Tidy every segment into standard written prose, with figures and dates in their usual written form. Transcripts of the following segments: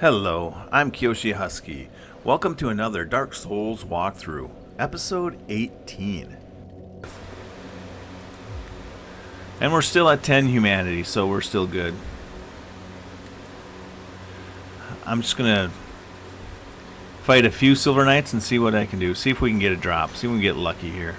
Hello, I'm Kyoshi Husky. Welcome to another Dark Souls walkthrough, episode 18. And we're still at 10 humanity, so we're still good. I'm just gonna fight a few Silver Knights and see what I can do. See if we can get a drop. See if we can get lucky here.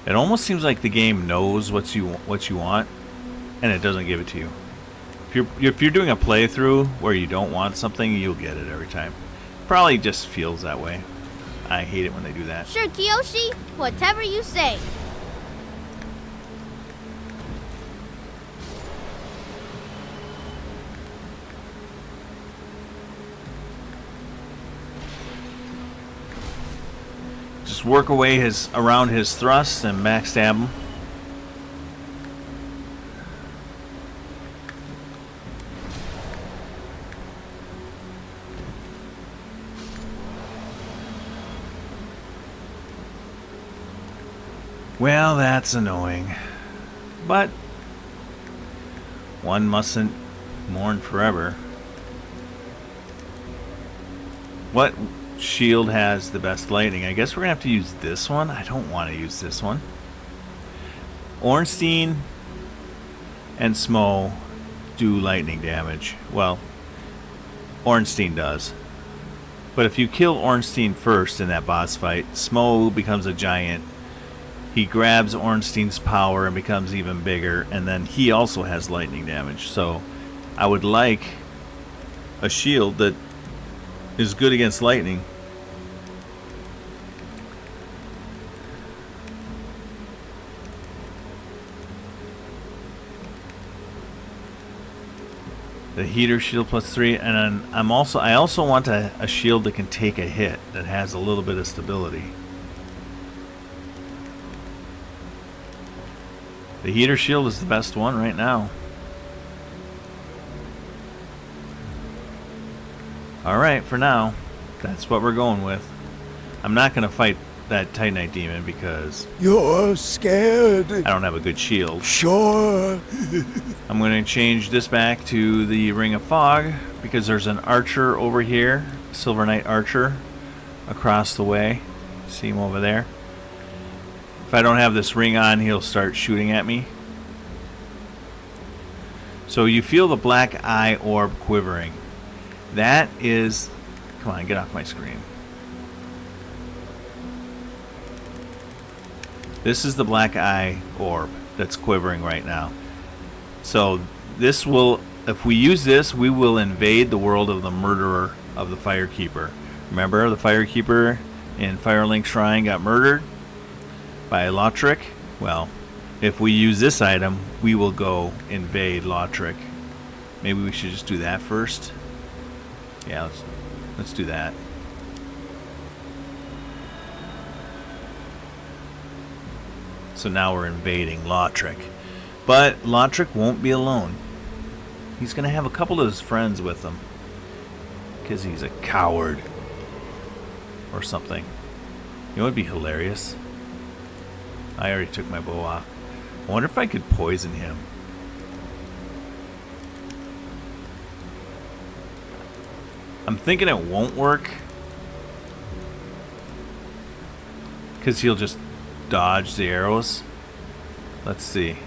It almost seems like the game knows what you want, and it doesn't give it to you. If you're doing a playthrough where you don't want something, you'll get it every time. Probably just feels that way. I hate it when they do that. Sure, Kyoshi. Whatever you say. Just work away around his thrusts and backstab him. Well, that's annoying. But one mustn't mourn forever. What shield has the best lightning? I guess we're gonna have to use this one. I don't want to use this one. Ornstein and Smough do lightning damage. Well, Ornstein does. But if you kill Ornstein first in that boss fight, Smough becomes a giant. He grabs Ornstein's power and becomes even bigger, and then he also has lightning damage. So I would like a shield that is good against lightning. The heater shield +3, and then I also want a shield that can take a hit, that has a little bit of stability. The heater shield is the best one right now. Alright, for now, that's what we're going with. I'm not going to fight that Titanite demon because you're scared. I don't have a good shield. Sure. I'm going to change this back to the Ring of Fog because there's an archer over here, Silver Knight archer, across the way. See him over there? If I don't have this ring on, he'll start shooting at me. So you feel the black eye orb quivering. That is... Come on, get off my screen. This is the black eye orb that's quivering right now. So this will... If we use this, we will invade the world of the murderer of the Firekeeper. Remember, the Firekeeper in Firelink Shrine got murdered by Lautrec? Well, if we use this item, we will go invade Lautrec. Maybe we should just do that first. Yeah, let's do that. So now we're invading Lautrec. But Lautrec won't be alone. He's going to have a couple of his friends with him. Because he's a coward. Or something. You know what would be hilarious? I already took my bow off. I wonder if I could poison him. I'm thinking it won't work. Because he'll just dodge the arrows. Let's see.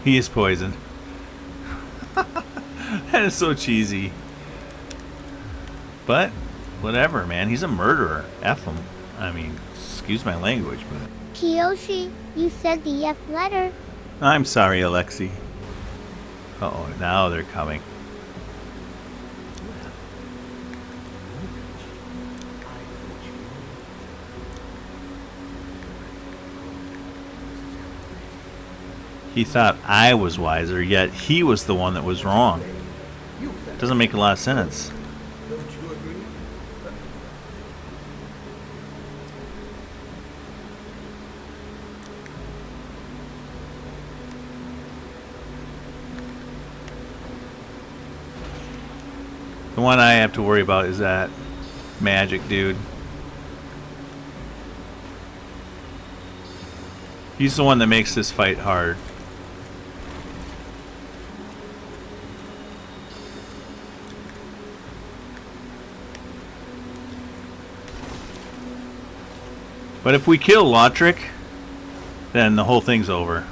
He is poisoned. That is so cheesy. But, whatever, man. He's a murderer. F him. I mean, excuse my language, but... Kyoshi, you said the F letter. I'm sorry, Alexi. Uh-oh, now they're coming. He thought I was wiser, yet he was the one that was wrong. Doesn't make a lot of sense. Don't you agree? The one I have to worry about is that magic dude. He's the one that makes this fight hard. But if we kill Lautrec, then the whole thing's over.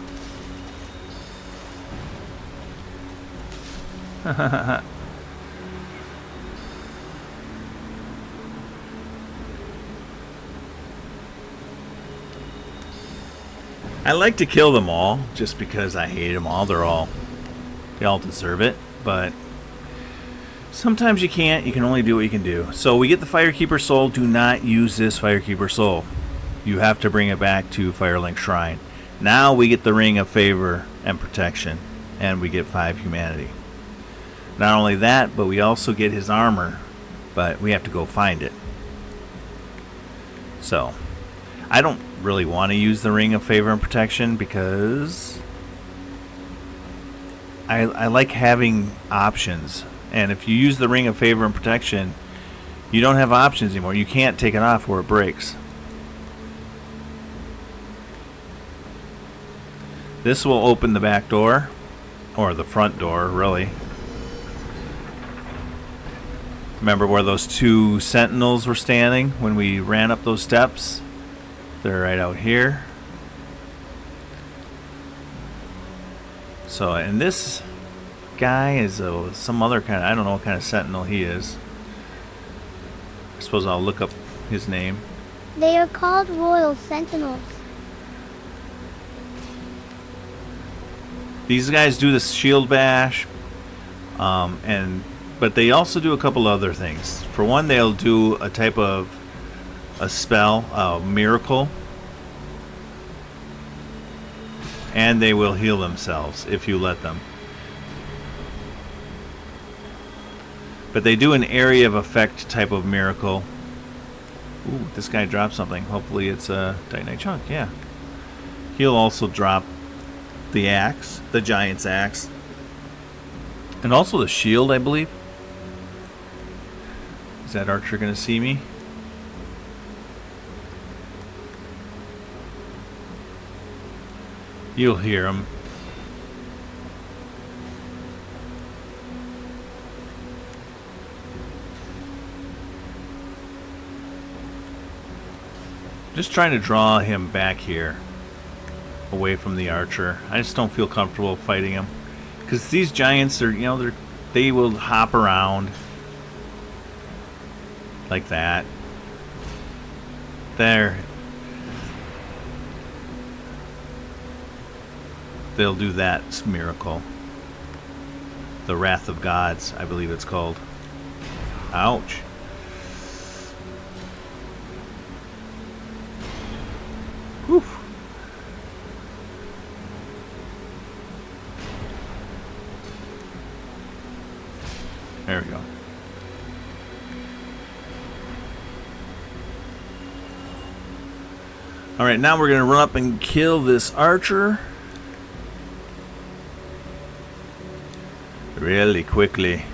I like to kill them all just because I hate them all. They all deserve it, but sometimes you can't. You can only do what you can do. So we get the Firekeeper Soul. Do not use this Firekeeper Soul. You have to bring it back to Firelink Shrine. Now we get the Ring of Favor and Protection, and we get 5 humanity. Not only that, but we also get his armor, but we have to go find it. So I don't really want to use the Ring of Favor and Protection because I like having options. And if you use the Ring of Favor and Protection, you don't have options anymore. You can't take it off or it breaks. This will open the back door, or the front door, really. Remember where those 2 sentinels were standing when we ran up those steps? They're right out here. So, and this guy is some other kind of, I don't know what kind of sentinel he is. I suppose I'll look up his name. They are called Royal Sentinels. These guys do the shield bash, but they also do a couple other things. For one, they'll do a type of a spell, a miracle, and they will heal themselves if you let them. But they do an area of effect type of miracle. Ooh, this guy dropped something. Hopefully it's a Titanite chunk. Yeah. He'll also drop the axe, the giant's axe, and also the shield, I believe. Is that archer going to see me? You'll hear him. Just trying to draw him back here, away from the archer. I just don't feel comfortable fighting him because these giants are, they will hop around like that. There. They'll do that miracle. The Wrath of Gods, I believe it's called. Ouch. Whew. There we go. Alright, now we're going to run up and kill this archer. Really quickly.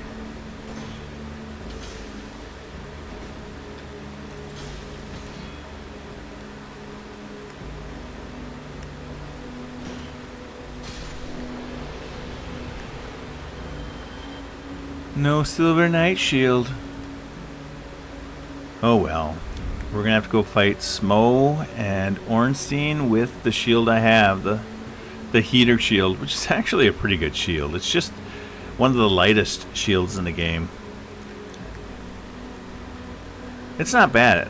No silver knight shield. Oh well. We're gonna have to go fight Smough and Ornstein with the shield I have, the heater shield, which is actually a pretty good shield. It's just one of the lightest shields in the game. It's not bad.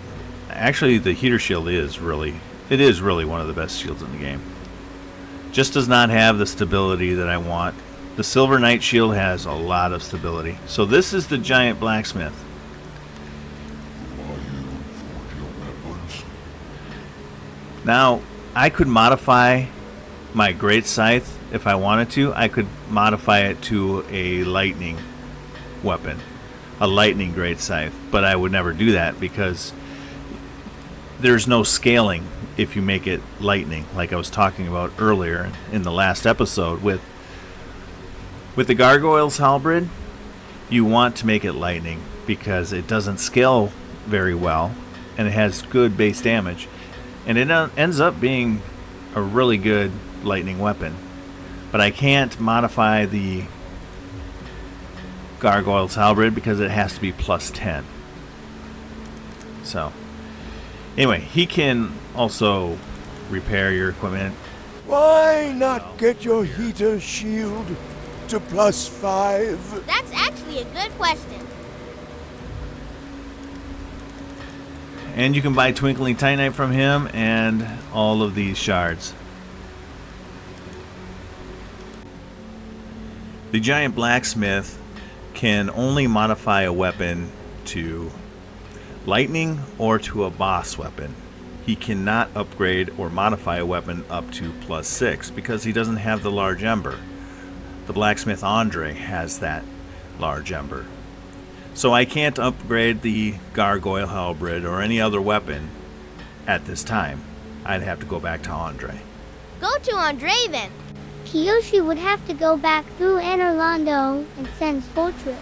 Actually, the heater shield is really one of the best shields in the game. Just does not have the stability that I want. The Silver Knight shield has a lot of stability. So this is the Giant Blacksmith. Now, I could modify my Great Scythe if I wanted to. I could modify it to a lightning weapon, a lightning Great Scythe, but I would never do that because there's no scaling if you make it lightning, like I was talking about earlier in the last episode with the Gargoyle's Halberd. you want to make it lightning because it doesn't scale very well and it has good base damage. And it ends up being a really good lightning weapon. But I can't modify the Gargoyle's Halberd because it has to be plus 10. So, anyway, he can also repair your equipment. Why not get your heater shield to +5? That's actually a good question. And you can buy Twinkling Titanite from him and all of these shards. The Giant Blacksmith can only modify a weapon to lightning or to a boss weapon. He cannot upgrade or modify a weapon up to +6 because he doesn't have the large ember. The Blacksmith Andre has that large ember. So I can't upgrade the Gargoyle Halberd or any other weapon at this time. I'd have to go back to Andre. Go to Andre then. Kyoshi would have to go back through Anorlando and Sen's fortress.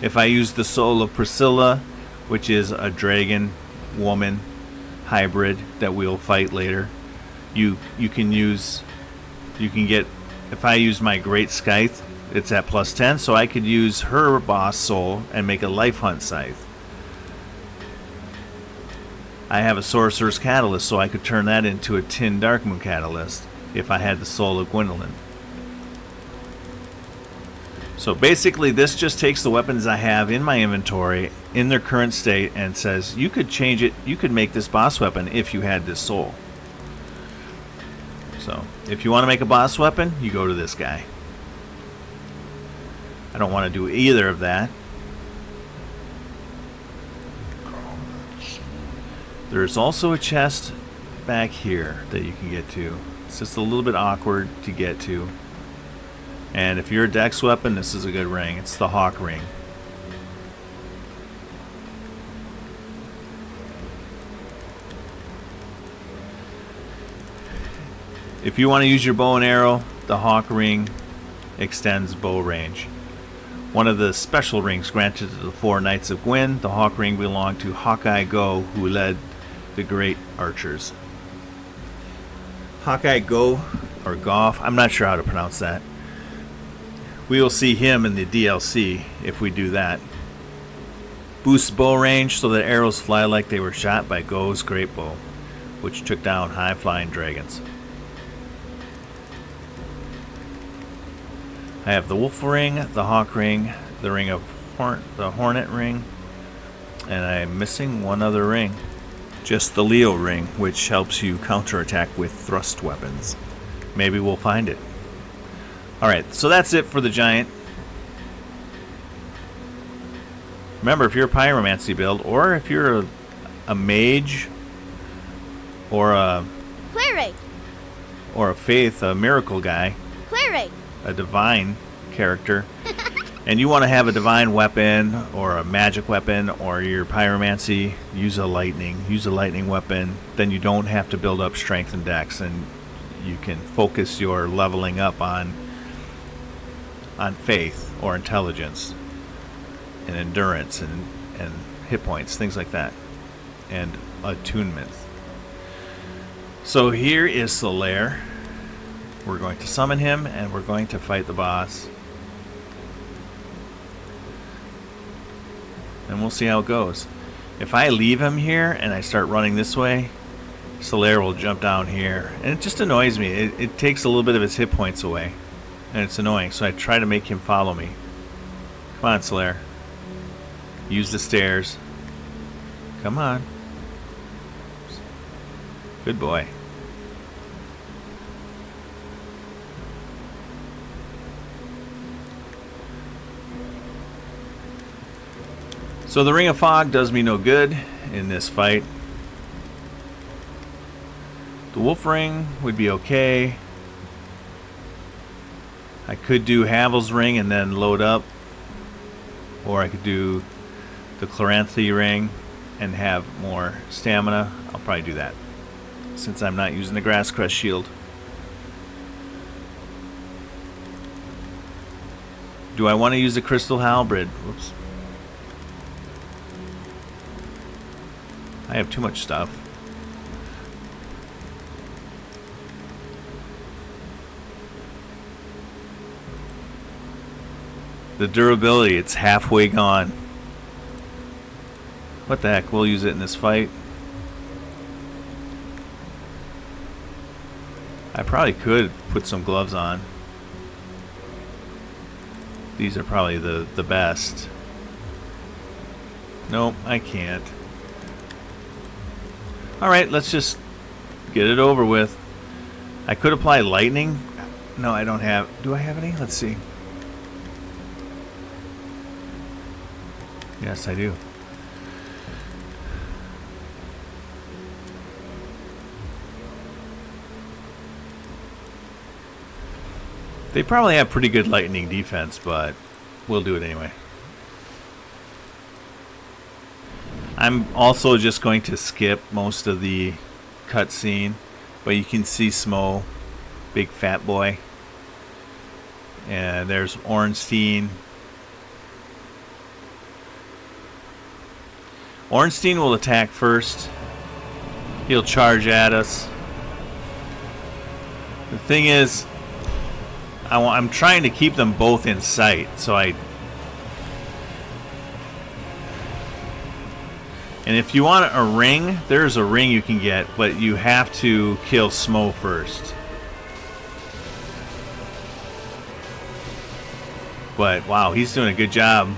If I use the Soul of Priscilla, which is a dragon woman hybrid that we'll fight later, you can get, if I use my Great Scythe, it's at +10, so I could use her boss soul and make a life hunt scythe. I have a Sorcerer's Catalyst, so I could turn that into a Tin Darkmoon Catalyst if I had the soul of Gwendolyn. So basically this just takes the weapons I have in my inventory in their current state and says you could change it, you could make this boss weapon if you had this soul. So if you want to make a boss weapon, you go to this guy. I don't want to do either of that. There's also a chest back here that you can get to. It's just a little bit awkward to get to. And if you're a dex weapon, this is a good ring. It's the Hawk Ring. If you want to use your bow and arrow, the Hawk Ring extends bow range. One of the special rings granted to the 4 Knights of Gwyn, the Hawk Ring belonged to Hawkeye Go, who led the great archers. Hawkeye Go, or Goff, I'm not sure how to pronounce that. We will see him in the DLC if we do that. Boosts bow range so that arrows fly like they were shot by Go's great bow, which took down high-flying dragons. I have the Wolf Ring, the Hawk Ring, the Ring of the Hornet Ring, and I'm missing one other ring. Just the Leo Ring, which helps you counterattack with thrust weapons. Maybe we'll find it. Alright, so that's it for the Giant. Remember, if you're a Pyromancy build, or if you're a mage, or a Cleric. or a faith, a miracle guy, Cleric. a divine character, and you want to have a divine weapon or a magic weapon, or your pyromancy, use a lightning weapon, then you don't have to build up strength and dex, and you can focus your leveling up on faith or intelligence and endurance and hit points, things like that, and attunement. So here is the lair. We're going to summon him and we're going to fight the boss. And we'll see how it goes. If I leave him here and I start running this way, Solaire will jump down here. And it just annoys me. It takes a little bit of his hit points away. And it's annoying. So I try to make him follow me. Come on, Solaire. Use the stairs. Come on. Good boy. So the Ring of Fog does me no good in this fight. The Wolf Ring would be okay. I could do Havel's Ring and then load up. Or I could do the Chloranthe Ring and have more stamina. I'll probably do that, since I'm not using the Grass Crest Shield. Do I want to use the crystal halberd? Whoops. I have too much stuff. The durability, it's halfway gone. What the heck, we'll use it in this fight. I probably could put some gloves on. These are probably the best. Nope, I can't. Alright, let's just get it over with. I could apply lightning. No, I don't have... Do I have any? Let's see. Yes, I do. They probably have pretty good lightning defense, but we'll do it anyway. I'm also just going to skip most of the cutscene, but you can see Smough, big fat boy. And there's Ornstein. Ornstein will attack first. He'll charge at us. The thing is, I'm trying to keep them both in sight, so and if you want a ring, there's a ring you can get, but you have to kill Smough first. But wow, he's doing a good job.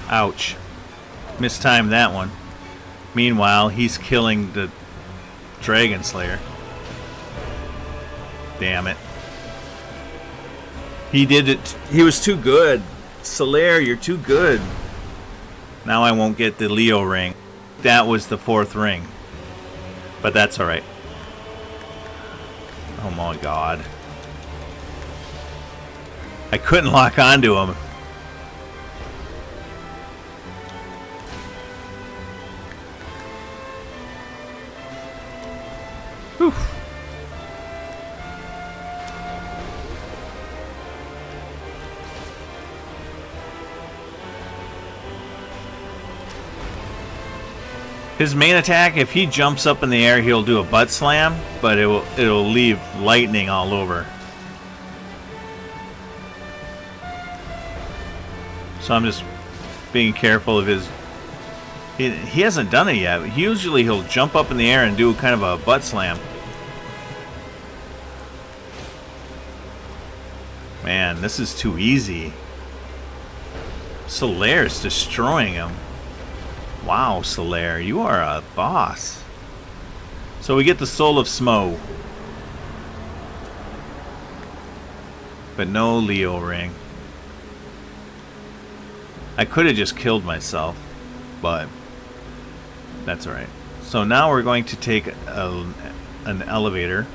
Ouch. Mistimed that one. Meanwhile, he's killing the Dragon Slayer. Damn it. He did it. He was too good. Solaire, you're too good. Now I won't get the Leo ring. That was the 4th ring. But that's alright. Oh my god. I couldn't lock onto him. Whew. His main attack, if he jumps up in the air, he'll do a butt slam, but it'll leave lightning all over. So I'm just being careful of his... He hasn't done it yet. Usually he'll jump up in the air and do kind of a butt slam. Man, this is too easy. Solaire's destroying him. Wow, Solaire, you are a boss. So we get the Soul of Smough. But no Leo ring. I could have just killed myself, but that's alright. So now we're going to take an elevator.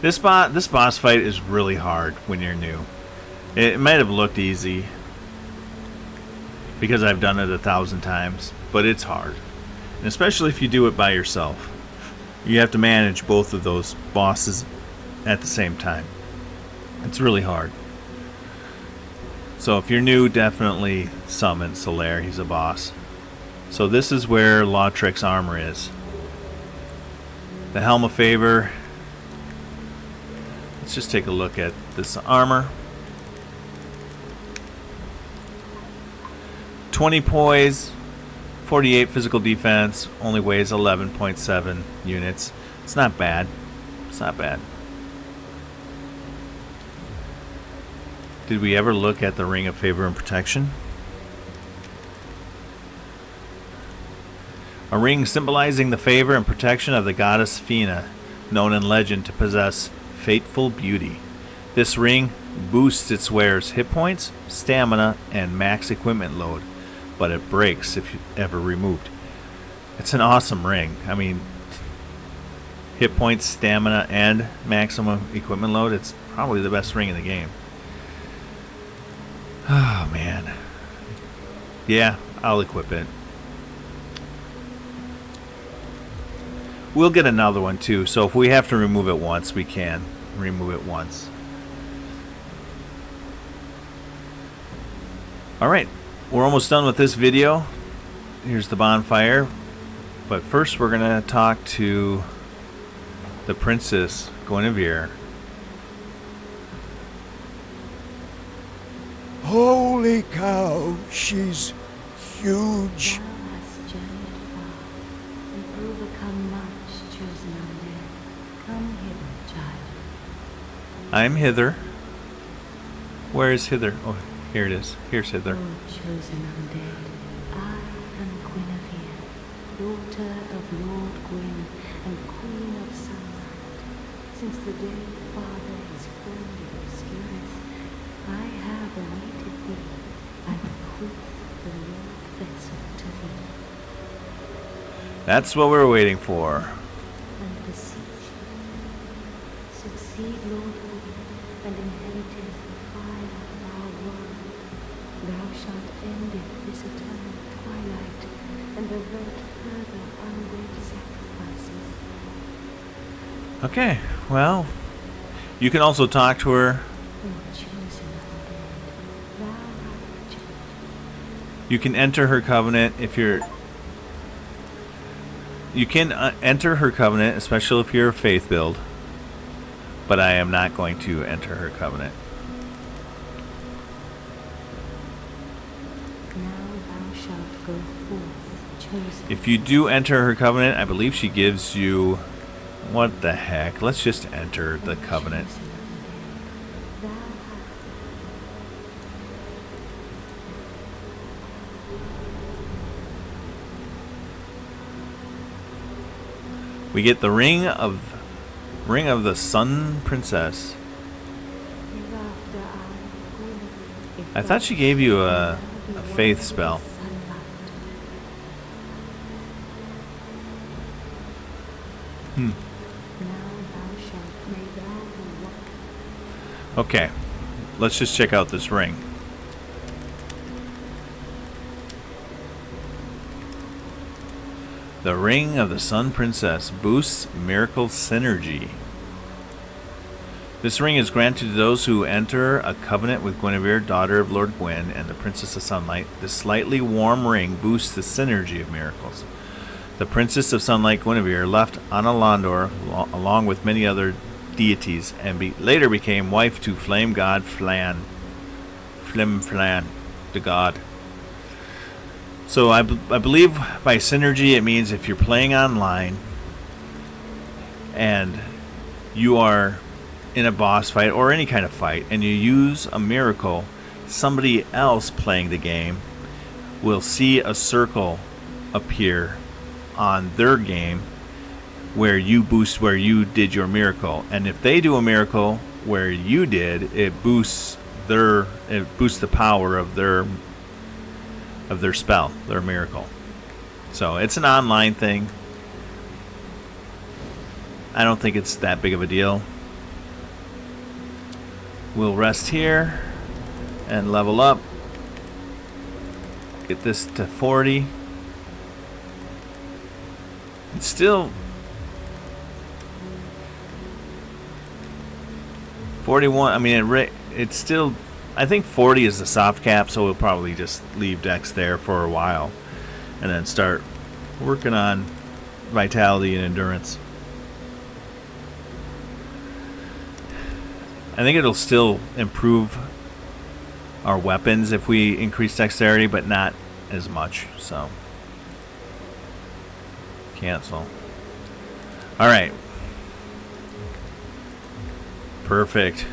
This boss fight is really hard when you're new. It might have looked easy because I've done it 1,000 times, but it's hard. And especially if you do it by yourself. You have to manage both of those bosses at the same time. It's really hard. So if you're new, definitely summon Solaire. He's a boss. So this is where Lautrec's armor is. The Helm of Favor. Let's just take a look at this armor. 20 poise, 48 physical defense, only weighs 11.7 units. It's not bad. It's not bad. Did we ever look at the Ring of Favor and Protection? A ring symbolizing the favor and protection of the goddess Fina, known in legend to possess fateful beauty. This ring boosts its wearer's hit points, stamina, and max equipment load, but it breaks if ever removed. It's an awesome ring. I mean, hit points, stamina, and maximum equipment load. It's probably the best ring in the game. Oh, man. Yeah, I'll equip it. We'll get another one too, so if we have to remove it once, we can remove it once. Alright, we're almost done with this video. Here's the bonfire. But first we're going to talk to the Princess Guinevere. Holy cow, she's huge. Thou hast journeyed far, and overcome much, chosen undead. Come hither, child. I'm Hither. Where is Hither? Oh, here it is. Here's Hither. O chosen undead, I am Guinevere, daughter of Lord Gwyn and Queen of Sunlight. Since the day Father is formed in obscurity, I have awaited thee, and bequeath the Lord vessel to thee, That's what we're waiting for. and beseech thee, succeed Lord Gwyn, and inherit the fire of our world. Thou shalt end this eternal twilight, and avert further undead sacrifices. Okay, well, you can also talk to her. O chosen undead, thou art chosen. You can enter her covenant if you're... You can enter her covenant, especially if you're a faith build. But I am not going to enter her covenant. Now thou shalt go forth, chosen. If you do enter her covenant, I believe she gives you... What the heck? Let's just enter the covenant. Chosen undead, thou hast We get the ring of the Sun Princess. hereafter I, Guinevere, I thought she gave you a faith spell. Now thou shalt, may thou be one. Okay, let's just check out this ring. The Ring of the Sun Princess boosts miracle synergy. This ring is granted to those who enter a covenant with Guinevere, daughter of Lord Gwyn, and the Princess of Sunlight. This slightly warm ring boosts the synergy of miracles. The Princess of Sunlight, Guinevere, left Analandor along with many other deities, and later became wife to flame god Flan, the god. So I believe by synergy it means if you're playing online and you are in a boss fight or any kind of fight and you use a miracle, somebody else playing the game will see a circle appear on their game where you boost where you did your miracle. And if they do a miracle where you did, it boosts the power of their spell, their miracle. So it's an online thing. I don't think it's that big of a deal. We'll rest here and level up. Get this to 40. It's still 41. I mean, it's still... I think 40 is the soft cap, so we'll probably just leave Dex there for a while and then start working on vitality and endurance. I think it'll still improve our weapons if we increase dexterity, but not as much, so cancel. Alright. Perfect.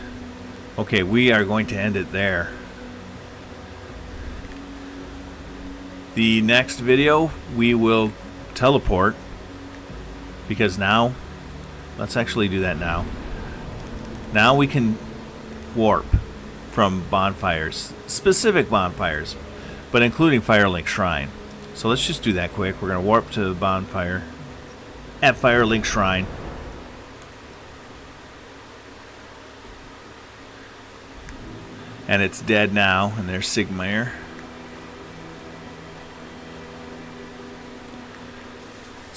Okay, we are going to end it there. The next video, we will teleport, because now, let's actually do that now. Now we can warp from bonfires, specific bonfires, but including Firelink Shrine. So let's just do that quick. We're going to warp to the bonfire at Firelink Shrine. And it's dead now, and there's Sigmar.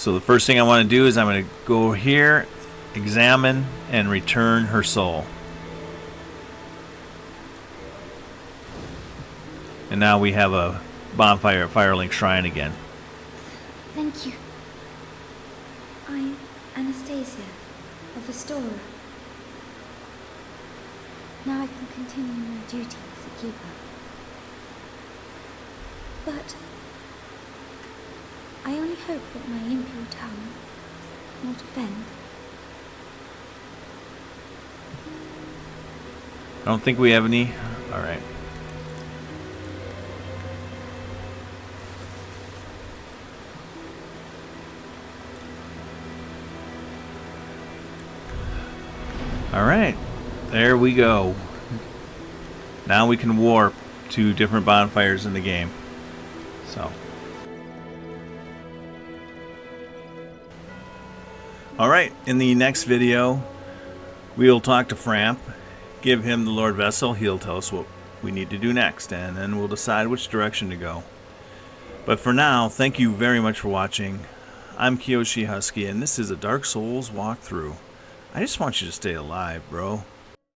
So the first thing I want to do is I'm going to go here, examine, and return her soul. And now we have a bonfire at Firelink Shrine again. Thank you. I'm Anastasia of Astoria. Now I can continue my duty as a keeper. But I only hope that my impure tongue will not offend. I don't think we have any. All right. All right. There we go. Now we can warp to different bonfires in the game. So. Alright, in the next video, we'll talk to Framp, give him the Lord Vessel, he'll tell us what we need to do next, and then we'll decide which direction to go. But for now, thank you very much for watching. I'm Kyoshi Husky, and this is a Dark Souls walkthrough. I just want you to stay alive, bro.